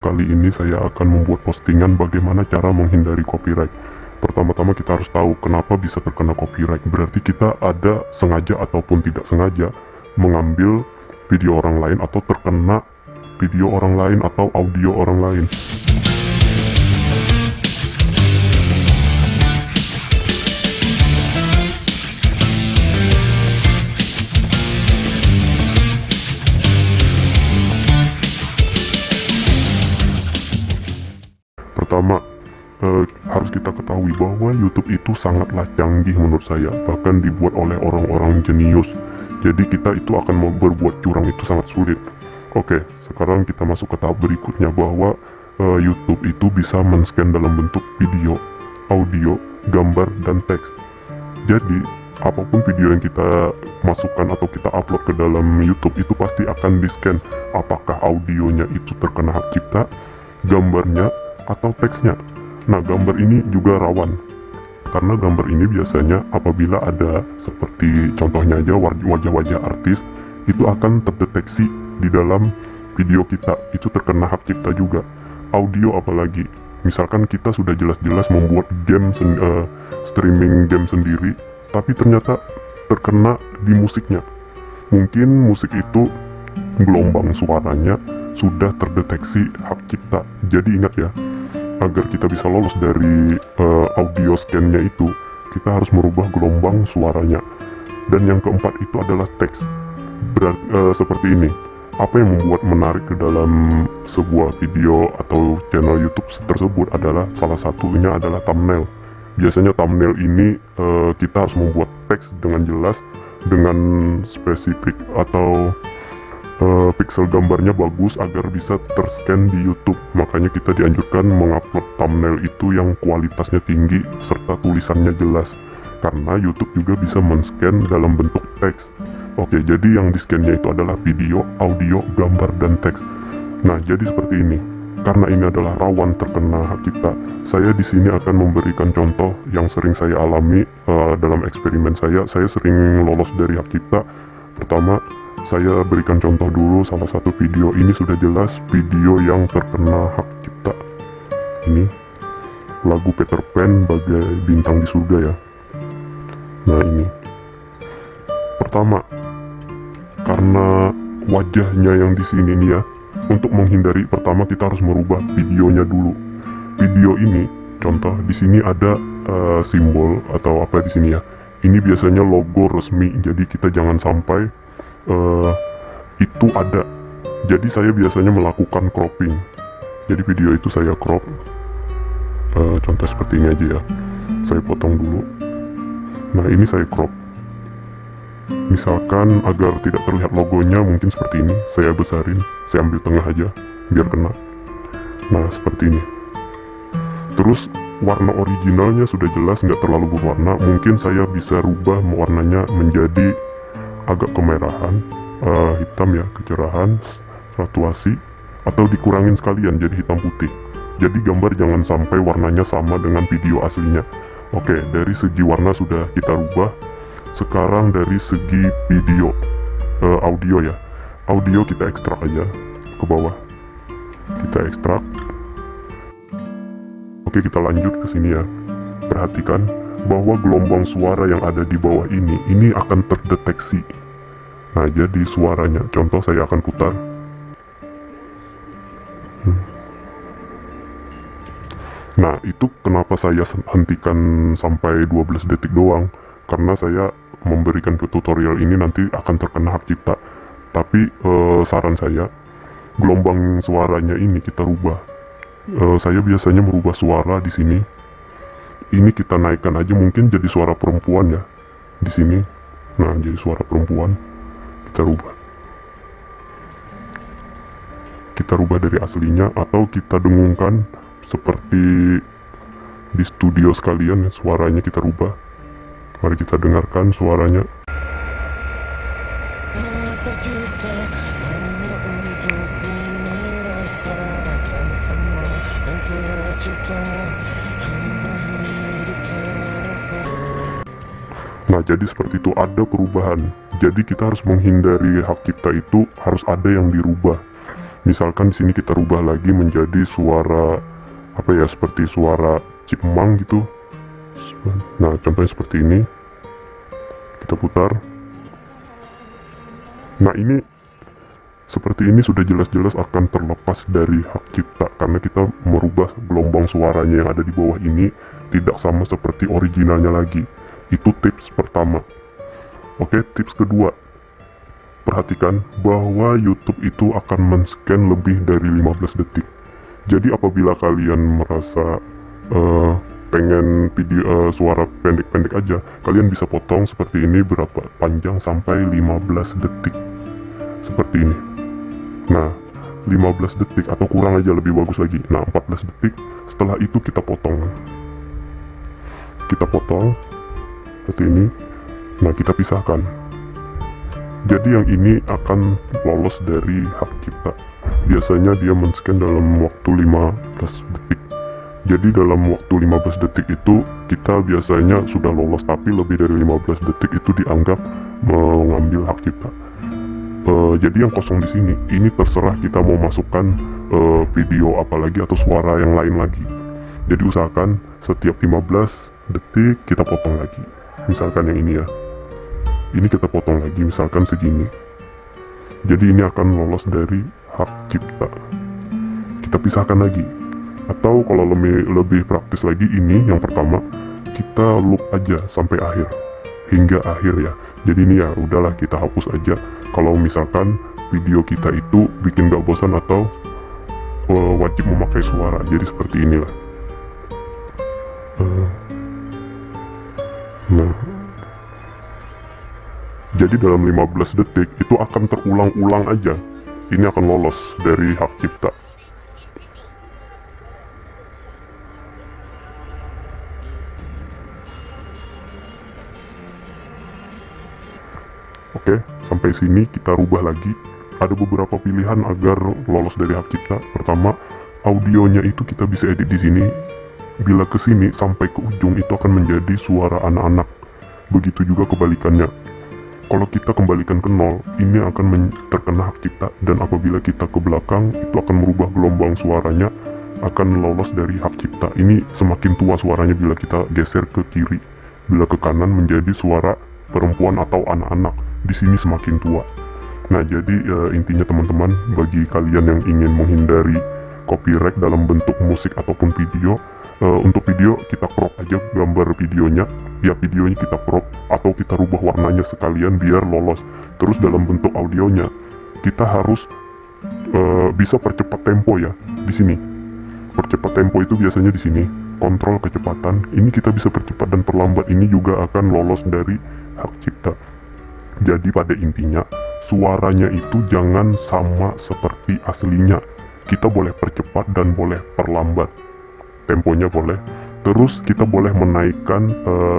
Kali ini saya akan membuat postingan bagaimana cara menghindari copyright. Pertama-tama kita harus tahu kenapa bisa terkena copyright. Berarti kita ada sengaja ataupun tidak sengaja mengambil video orang lain atau terkena video orang lain atau audio orang lain. Pertama, harus kita ketahui bahwa YouTube itu sangatlah canggih menurut saya, bahkan dibuat oleh orang-orang jenius. Jadi kita itu akan mau berbuat curang itu sangat sulit. Oke, sekarang kita masuk ke tahap berikutnya bahwa YouTube itu bisa men-scan dalam bentuk video, audio, gambar, dan teks. Jadi apapun video yang kita masukkan atau kita upload ke dalam YouTube itu pasti akan di-scan apakah audionya itu terkena hak cipta, gambarnya, atau teksnya. Nah, gambar ini juga rawan karena gambar ini biasanya apabila ada seperti contohnya aja wajah-wajah artis itu akan terdeteksi di dalam video kita, itu terkena hak cipta juga. Audio apalagi, misalkan kita sudah jelas-jelas membuat game streaming game sendiri tapi ternyata terkena di musiknya. Mungkin musik itu gelombang suaranya sudah terdeteksi hak cipta. Jadi ingat ya, agar kita bisa lolos dari audio scan-nya itu, kita harus merubah gelombang suaranya. Dan yang keempat itu adalah teks. Seperti ini. Apa yang membuat menarik ke dalam sebuah video atau channel YouTube tersebut adalah salah satunya adalah thumbnail. Biasanya thumbnail ini kita harus membuat teks dengan jelas, dengan spesifik atau pixel gambarnya bagus agar bisa terscan di YouTube. Makanya kita dianjurkan mengupload thumbnail itu yang kualitasnya tinggi serta tulisannya jelas, karena YouTube juga bisa men-scan dalam bentuk teks. Oke, jadi yang di-scan-nya itu adalah video, audio, gambar, dan teks. Nah, jadi seperti ini. Karena ini adalah rawan terkena hak cipta, saya di sini akan memberikan contoh yang sering saya alami dalam eksperimen saya. Saya sering lolos dari hak cipta. Pertama, saya berikan contoh dulu salah satu video. Ini sudah jelas video yang terkena hak cipta. Ini lagu Peter Pan bagai bintang di surga ya. Nah, ini pertama, karena wajahnya yang di sini nih ya. Untuk menghindari, pertama kita harus merubah videonya dulu. Video ini, contoh di sini ada simbol atau apa di sini ya. Ini biasanya logo resmi, jadi kita jangan sampai itu ada. Jadi saya biasanya melakukan cropping. Jadi video itu saya crop, contoh seperti ini aja ya. Saya potong dulu. Nah, ini saya crop. Misalkan agar tidak terlihat logonya, mungkin seperti ini. Saya besarin, saya ambil tengah aja biar kena. Nah, seperti ini. Terus warna originalnya sudah jelas, nggak terlalu berwarna. Mungkin saya bisa rubah warnanya menjadi agak kemerahan, hitam ya, kecerahan, satuasi, atau dikurangin sekalian jadi hitam putih. Jadi gambar jangan sampai warnanya sama dengan video aslinya. Oke, dari segi warna sudah kita rubah. Sekarang dari segi video, audio ya. Audio kita ekstrak aja ke bawah. Kita ekstrak. Oke, kita lanjut ke sini ya. Perhatikan bahwa gelombang suara yang ada di bawah ini akan terdeteksi. Nah, jadi suaranya, contoh saya akan putar. Nah, itu kenapa saya hentikan sampai 12 detik doang, karena saya memberikan tutorial ini nanti akan terkena hak cipta. Tapi saran saya, gelombang suaranya ini kita rubah. Saya biasanya merubah suara di sini. Ini kita naikkan aja, mungkin jadi suara perempuan ya di sini. Nah, jadi suara perempuan kita rubah. Kita rubah dari aslinya atau kita dengungkan seperti di studio sekalian ya, suaranya kita rubah. Mari kita dengarkan suaranya. Nah, jadi seperti itu, ada perubahan. Jadi kita harus menghindari hak cipta itu, harus ada yang dirubah. Misalkan di sini kita rubah lagi menjadi suara apa ya, seperti suara chipmunk gitu. Nah, contohnya seperti ini. Kita putar. Nah, ini seperti ini sudah jelas-jelas akan terlepas dari hak cipta karena kita merubah gelombang suaranya yang ada di bawah ini tidak sama seperti originalnya lagi. Itu tips pertama. Oke, tips kedua. Perhatikan bahwa YouTube itu akan men-scan lebih dari 15 detik. Jadi apabila kalian merasa pengen video suara pendek-pendek aja, kalian bisa potong seperti ini berapa panjang sampai 15 detik. Seperti ini. Nah, 15 detik atau kurang aja lebih bagus lagi. Nah, 14 detik. Setelah itu kita potong. Kita potong seperti ini. Nah, kita pisahkan. Jadi yang ini akan lolos dari hak cipta. Biasanya dia men-scan dalam waktu 15 detik. Jadi dalam waktu 15 detik itu kita biasanya sudah lolos, tapi lebih dari 15 detik itu dianggap mengambil hak cipta. Jadi yang kosong di sini, ini terserah kita mau masukkan video apalagi atau suara yang lain lagi. Jadi usahakan setiap 15 detik kita potong lagi. Misalkan yang ini ya, ini kita potong lagi misalkan segini. Jadi ini akan lolos dari hak cipta. Kita pisahkan lagi. Atau kalau lebih praktis lagi, ini yang pertama kita loop aja sampai akhir, hingga akhir ya. Jadi ini ya udahlah kita hapus aja kalau misalkan video kita itu bikin gak bosan atau wajib memakai suara. Jadi seperti inilah. Nah, jadi dalam 15 detik itu akan terulang-ulang aja. Ini akan lolos dari hak cipta. Oke, sampai sini kita rubah lagi. Ada beberapa pilihan agar lolos dari hak cipta. Pertama, audionya itu kita bisa edit di sini. Bila ke sini sampai ke ujung itu akan menjadi suara anak-anak. Begitu juga kebalikannya. Kalau kita kembalikan ke nol, ini akan terkena hak cipta, dan apabila kita ke belakang itu akan merubah gelombang suaranya, akan lolos dari hak cipta. Ini semakin tua suaranya bila kita geser ke kiri. Bila ke kanan menjadi suara perempuan atau anak-anak. Di sini semakin tua. Nah, jadi intinya teman-teman, bagi kalian yang ingin menghindari copyright dalam bentuk musik ataupun video, untuk video kita crop aja gambar videonya, ya videonya kita crop atau kita rubah warnanya sekalian biar lolos. Terus dalam bentuk audionya kita harus bisa percepat tempo ya di sini. Percepat tempo itu biasanya di sini, kontrol kecepatan. Ini kita bisa percepat dan perlambat, ini juga akan lolos dari hak cipta. Jadi pada intinya suaranya itu jangan sama seperti aslinya. Kita boleh percepat dan boleh perlambat, temponya boleh. Terus kita boleh menaikkan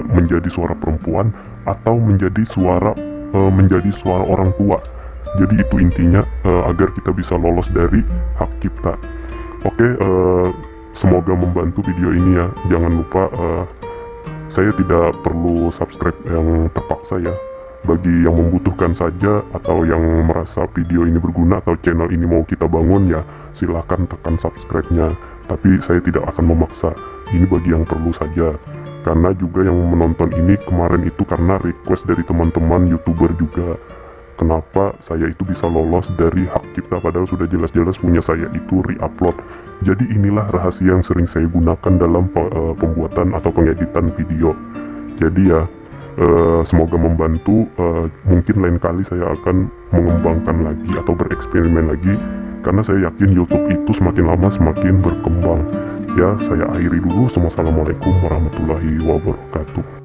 menjadi suara perempuan atau menjadi suara orang tua. Jadi itu intinya agar kita bisa lolos dari hak cipta. Oke, semoga membantu video ini ya. Jangan lupa saya tidak perlu subscribe yang terpaksa ya. Bagi yang membutuhkan saja atau yang merasa video ini berguna atau channel ini mau kita bangun ya silahkan tekan subscribe-nya. Tapi saya tidak akan memaksa, ini bagi yang perlu saja. Karena juga yang menonton ini kemarin itu karena request dari teman-teman YouTuber juga. Kenapa saya itu bisa lolos dari hak cipta padahal sudah jelas-jelas punya saya itu re-upload. Jadi inilah rahasia yang sering saya gunakan dalam pembuatan atau pengeditan video. Jadi ya semoga membantu. Mungkin lain kali saya akan mengembangkan lagi atau bereksperimen lagi, karena saya yakin YouTube itu semakin lama semakin berkembang. Ya, saya akhiri dulu. Wassalamualaikum warahmatullahi wabarakatuh.